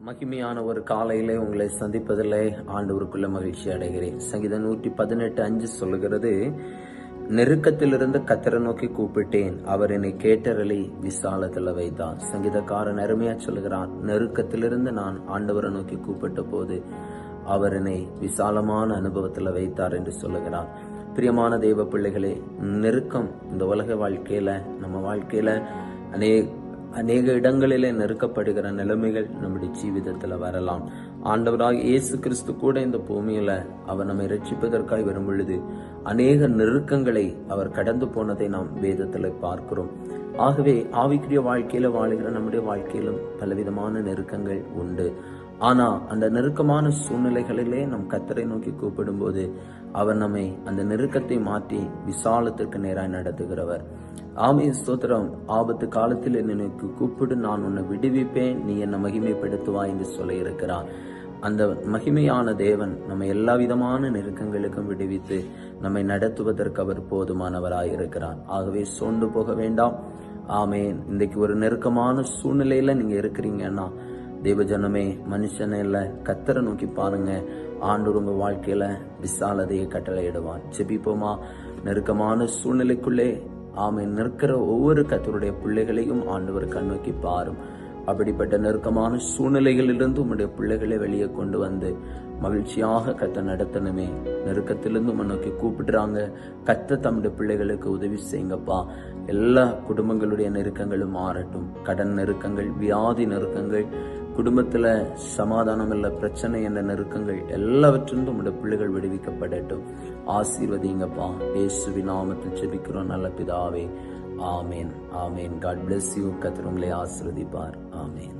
மகிமையான ஒரு காலையிலே உங்களை சந்திப்பதிலே ஆண்டவருக்குள்ள மகிழ்ச்சி அடைகிறேன். சங்கீதம் 118:5 சொல்லுகிறது, நெருக்கத்திலிருந்து கர்த்தரை நோக்கி கூப்பிட்டேன், அவர் என்னை கேட்டருளி விசாலத்துல வைத்தார். சங்கீதக்காரன் அருமையா சொல்லுகிறான், நெருக்கத்திலிருந்து நான் ஆண்டவரை நோக்கி கூப்பிட்ட போது அவர் என்னை விசாலமான அனுபவத்துல வைத்தார் என்று சொல்லுகிறார். பிரியமான தெய்வ பிள்ளைகளே, நெருக்கம் இந்த உலக வாழ்க்கையில, நம்ம வாழ்க்கையில அநேக இடங்களிலே நெருக்கப்படுகிற நிலைமைகள் நம்முடைய ஜீவிதத்துல வரலாம். ஆண்டவராக இயேசு கிறிஸ்து கூட இந்த பூமியில அவர் நம்மை ரட்சிப்பதற்காய் வரும் பொழுது அநேக நெருக்கங்களை அவர் கடந்து போனதை நாம் வேதத்துல பார்க்கிறோம். ஆகவே ஆவிக்குரிய வாழ்க்கையில வாழுகிற நம்முடைய வாழ்க்கையிலும் பலவிதமான நெருக்கங்கள் உண்டு. ஆனா அந்த நெருக்கமான சூழ்நிலைகளிலே நம் கர்த்தரை நோக்கி கூப்பிடும் போது அவர் நம்மை அந்த நெருக்கத்தை மாற்றி விசாலத்திற்கு நேராய் நடத்துகிறவர். ஆமே, ஸ்தோத்திரம். ஆபத்து காலத்தில் என்னை கூப்பிடு, நான் உன்னை விடுவிப்பேன், நீ என்னை மகிமைப்படுத்துவா என்று சொல்ல இருக்கிறார். அந்த மகிமையான தேவன் நம்ம எல்லா விதமான நெருக்கங்களுக்கும் விடுவித்து நம்மை நடத்துவதற்கு அவர் போதுமானவராய் இருக்கிறார். ஆகவே சோர்ந்து போக வேண்டாம். ஆமேன். இன்றைக்கு ஒரு நெருக்கமான சூழ்நிலையில நீங்க இருக்கிறீங்கன்னா, தேவஜனமே, மனுஷனே இல்ல, கர்த்தரை நோக்கி பாருங்க. ஆண்டவர் உங்க வாழ்க்கையில விசாலதையை கட்டளையிடுவார். ஜெபிப்போமா? நெருக்கமான சூழ்நிலைக்குள்ளே நிற்கிற ஒவ்வொரு கர்த்தருடைய பிள்ளைகளையும் ஆண்டவர் கண்ணோக்கி பாரும். அப்படிப்பட்ட நெருக்கமான சூழ்நிலைகளிலிருந்து உங்களுடைய பிள்ளைகளை வெளியே கொண்டு வந்து மகிழ்ச்சியாக கர்த்தர் நடத்தணுமே. நெருக்கத்திலிருந்து நோக்கி கூப்பிடுறாங்க, கர்த்தர் தம்முடைய பிள்ளைகளுக்கு உதவி செய்யுங்கப்பா. எல்லா குடும்பங்களுடைய நெருக்கங்களும் மாறட்டும். கடன் நெருக்கங்கள், வியாதி நெருக்கங்கள், குடும்பத்துல சமாதானம் இல்ல, பிரச்சனை என்ற நெருக்கங்கள் எல்லாவற்றிலும் உங்களுடைய பிள்ளைகள் விடுவிக்கப்படட்டும். ஆசீர்வதிங்கப்பா. இயேசுவின் நாமத்தில் ஜெபிக்கிறோம் நல்ல பிதாவே. ஆமேன், ஆமேன். God bless you. கர்த்தர் உங்களை ஆசீர்வதிப்பார். ஆமேன்.